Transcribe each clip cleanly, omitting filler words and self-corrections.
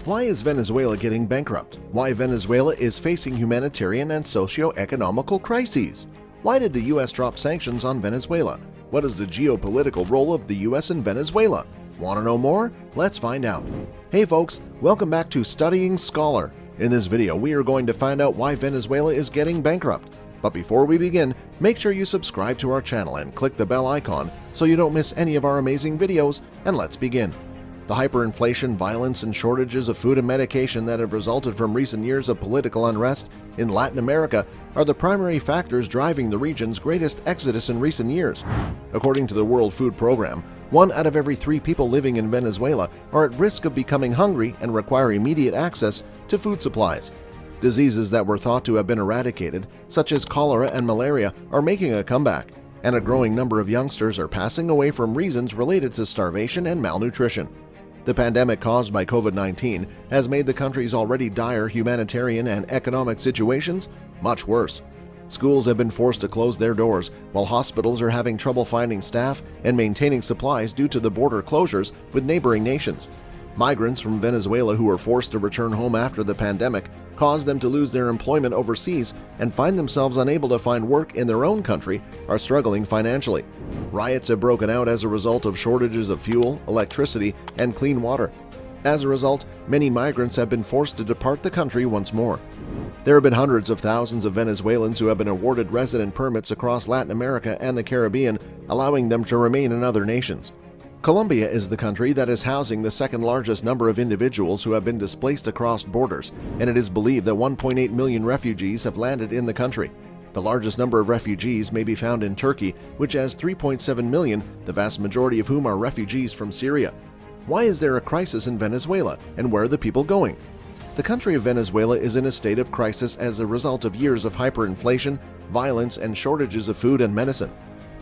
Why is Venezuela getting bankrupt? Why Venezuela is facing humanitarian and socio-economical crises? Why did the U.S. drop sanctions on Venezuela? What is the geopolitical role of the U.S. in Venezuela? Want to know more? Let's find out. Hey folks, welcome back to Studying Scholar. In this video, we are going to find out why Venezuela is getting bankrupt. But before we begin, make sure you subscribe to our channel and click the bell icon so you don't miss any of our amazing videos, and let's begin. The hyperinflation, violence, and shortages of food and medication that have resulted from recent years of political unrest in Latin America are the primary factors driving the region's greatest exodus in recent years. According to the World Food Program, 1 out of every 3 people living in Venezuela are at risk of becoming hungry and require immediate access to food supplies. Diseases that were thought to have been eradicated, such as cholera and malaria, are making a comeback, and a growing number of youngsters are passing away from reasons related to starvation and malnutrition. The pandemic caused by COVID-19 has made the country's already dire humanitarian and economic situations much worse. Schools have been forced to close their doors, while hospitals are having trouble finding staff and maintaining supplies due to the border closures with neighboring nations. Migrants from Venezuela who were forced to return home after the pandemic caused them to lose their employment overseas and find themselves unable to find work in their own country are struggling financially. Riots have broken out as a result of shortages of fuel, electricity, and clean water. As a result, many migrants have been forced to depart the country once more. There have been hundreds of thousands of Venezuelans who have been awarded resident permits across Latin America and the Caribbean, allowing them to remain in other nations. Colombia is the country that is housing the second largest number of individuals who have been displaced across borders, and it is believed that 1.8 million refugees have landed in the country. The largest number of refugees may be found in Turkey, which has 3.7 million, the vast majority of whom are refugees from Syria. Why is there a crisis in Venezuela, and where are the people going? The country of Venezuela is in a state of crisis as a result of years of hyperinflation, violence, and shortages of food and medicine.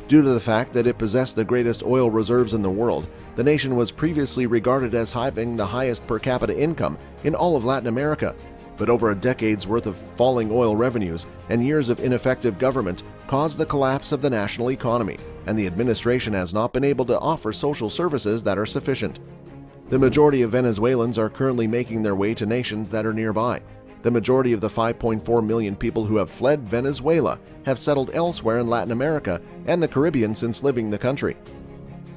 Due to the fact that it possessed the greatest oil reserves in the world, the nation was previously regarded as having the highest per capita income in all of Latin America. But over a decade's worth of falling oil revenues and years of ineffective government caused the collapse of the national economy, and the administration has not been able to offer social services that are sufficient. The majority of Venezuelans are currently making their way to nations that are nearby. The majority of the 5.4 million people who have fled Venezuela have settled elsewhere in Latin America and the Caribbean since leaving the country.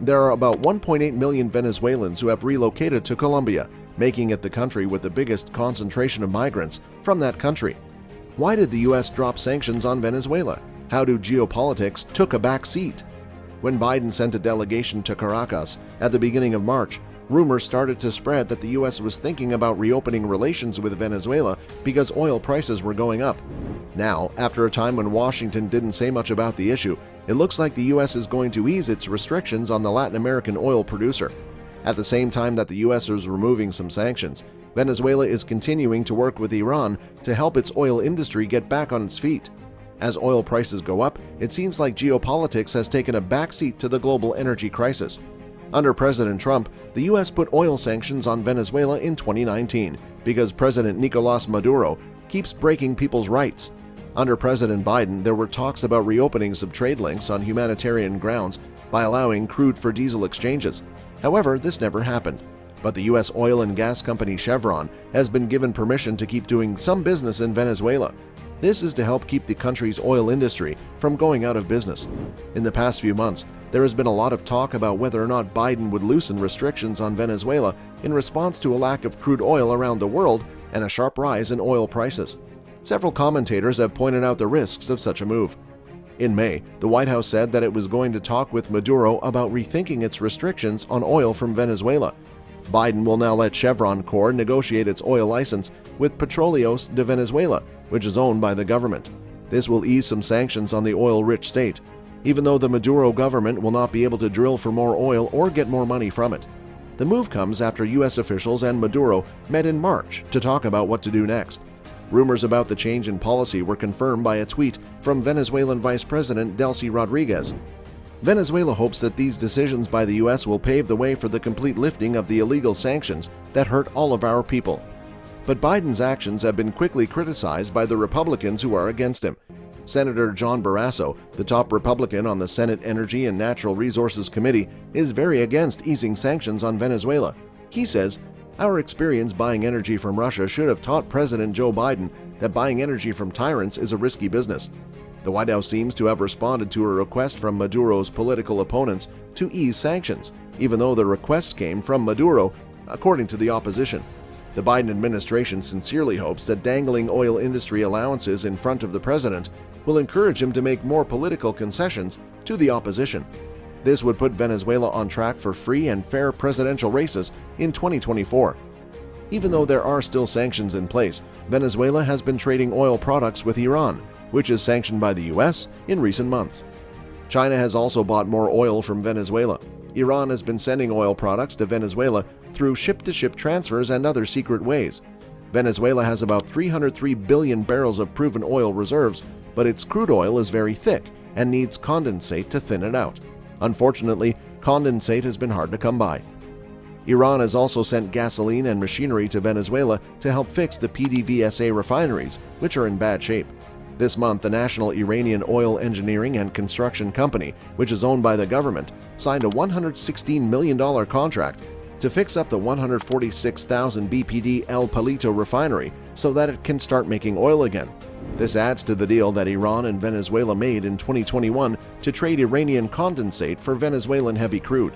There are about 1.8 million Venezuelans who have relocated to Colombia, making it the country with the biggest concentration of migrants from that country. Why did the U.S. drop sanctions on Venezuela? How do geopolitics took a back seat? When Biden sent a delegation to Caracas at the beginning of March, rumors started to spread that the U.S. was thinking about reopening relations with Venezuela because oil prices were going up. Now, after a time when Washington didn't say much about the issue, it looks like the U.S. is going to ease its restrictions on the Latin American oil producer. At the same time that the U.S. is removing some sanctions, Venezuela is continuing to work with Iran to help its oil industry get back on its feet. As oil prices go up, it seems like geopolitics has taken a backseat to the global energy crisis. Under President Trump, the U.S. put oil sanctions on Venezuela in 2019 because President Nicolás Maduro keeps breaking people's rights. Under President Biden, there were talks about reopening some trade links on humanitarian grounds by allowing crude for diesel exchanges. However, this never happened. But the U.S. oil and gas company Chevron has been given permission to keep doing some business in Venezuela. This is to help keep the country's oil industry from going out of business. In the past few months, there has been a lot of talk about whether or not Biden would loosen restrictions on Venezuela in response to a lack of crude oil around the world and a sharp rise in oil prices. Several commentators have pointed out the risks of such a move. In May, the White House said that it was going to talk with Maduro about rethinking its restrictions on oil from Venezuela. Biden will now let Chevron Corp negotiate its oil license with Petróleos de Venezuela, which is owned by the government. This will ease some sanctions on the oil-rich state, even though the Maduro government will not be able to drill for more oil or get more money from it. The move comes after U.S. officials and Maduro met in March to talk about what to do next. Rumors about the change in policy were confirmed by a tweet from Venezuelan Vice President Delcy Rodriguez. Venezuela hopes that these decisions by the U.S. will pave the way for the complete lifting of the illegal sanctions that hurt all of our people. But Biden's actions have been quickly criticized by the Republicans who are against him. Senator John Barrasso, the top Republican on the Senate Energy and Natural Resources Committee, is very against easing sanctions on Venezuela. He says, Our experience buying energy from Russia should have taught President Joe Biden that buying energy from tyrants is a risky business. The White House seems to have responded to a request from Maduro's political opponents to ease sanctions, even though the requests came from Maduro, according to the opposition. The Biden administration sincerely hopes that dangling oil industry allowances in front of the president will encourage him to make more political concessions to the opposition. This would put Venezuela on track for free and fair presidential races in 2024. Even though there are still sanctions in place, Venezuela has been trading oil products with Iran, which is sanctioned by the U.S. in recent months. China has also bought more oil from Venezuela. Iran has been sending oil products to Venezuela through ship-to-ship transfers and other secret ways. Venezuela has about 303 billion barrels of proven oil reserves, but its crude oil is very thick and needs condensate to thin it out. Unfortunately, condensate has been hard to come by. Iran has also sent gasoline and machinery to Venezuela to help fix the PDVSA refineries, which are in bad shape. This month, the National Iranian Oil Engineering and Construction Company, which is owned by the government, signed a $116 million contract to fix up the 146,000 BPD El Palito refinery so that it can start making oil again. This adds to the deal that Iran and Venezuela made in 2021 to trade Iranian condensate for Venezuelan heavy crude.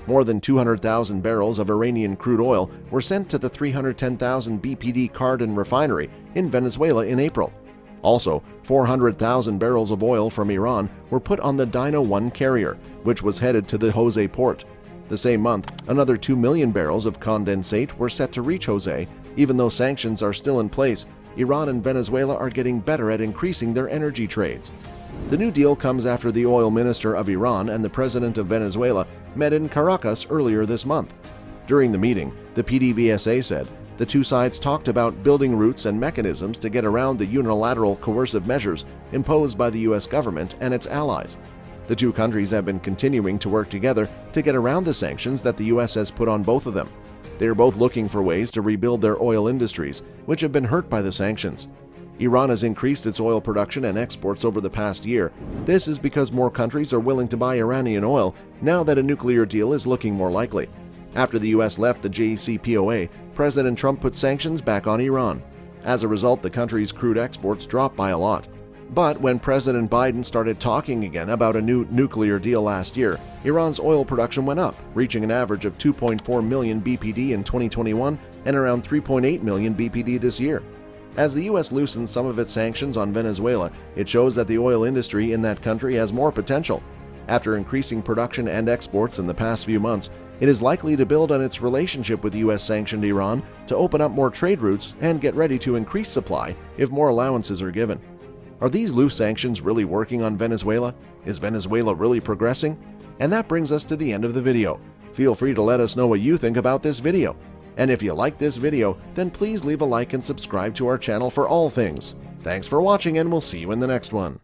More than 200,000 barrels of Iranian crude oil were sent to the 310,000 BPD Carden refinery in Venezuela in April. Also, 400,000 barrels of oil from Iran were put on the Dino 1 carrier, which was headed to the Jose port. The same month, another 2 million barrels of condensate were set to reach Jose. Even though sanctions are still in place, Iran and Venezuela are getting better at increasing their energy trades. The new deal comes after the oil minister of Iran and the president of Venezuela met in Caracas earlier this month. During the meeting, the PDVSA said the two sides talked about building routes and mechanisms to get around the unilateral coercive measures imposed by the U.S. government and its allies. The two countries have been continuing to work together to get around the sanctions that the U.S. has put on both of them. They are both looking for ways to rebuild their oil industries, which have been hurt by the sanctions. Iran has increased its oil production and exports over the past year. This is because more countries are willing to buy Iranian oil now that a nuclear deal is looking more likely. After the U.S. left the JCPOA, President Trump put sanctions back on Iran. As a result, the country's crude exports dropped by a lot. But when President Biden started talking again about a new nuclear deal last year, Iran's oil production went up, reaching an average of 2.4 million BPD in 2021 and around 3.8 million BPD this year. As the U.S. loosens some of its sanctions on Venezuela, it shows that the oil industry in that country has more potential. After increasing production and exports in the past few months, it is likely to build on its relationship with U.S.-sanctioned Iran to open up more trade routes and get ready to increase supply if more allowances are given. Are these loose sanctions really working on Venezuela? Is Venezuela really progressing? And that brings us to the end of the video. Feel free to let us know what you think about this video. And if you like this video, then please leave a like and subscribe to our channel for all things. Thanks for watching, and we'll see you in the next one.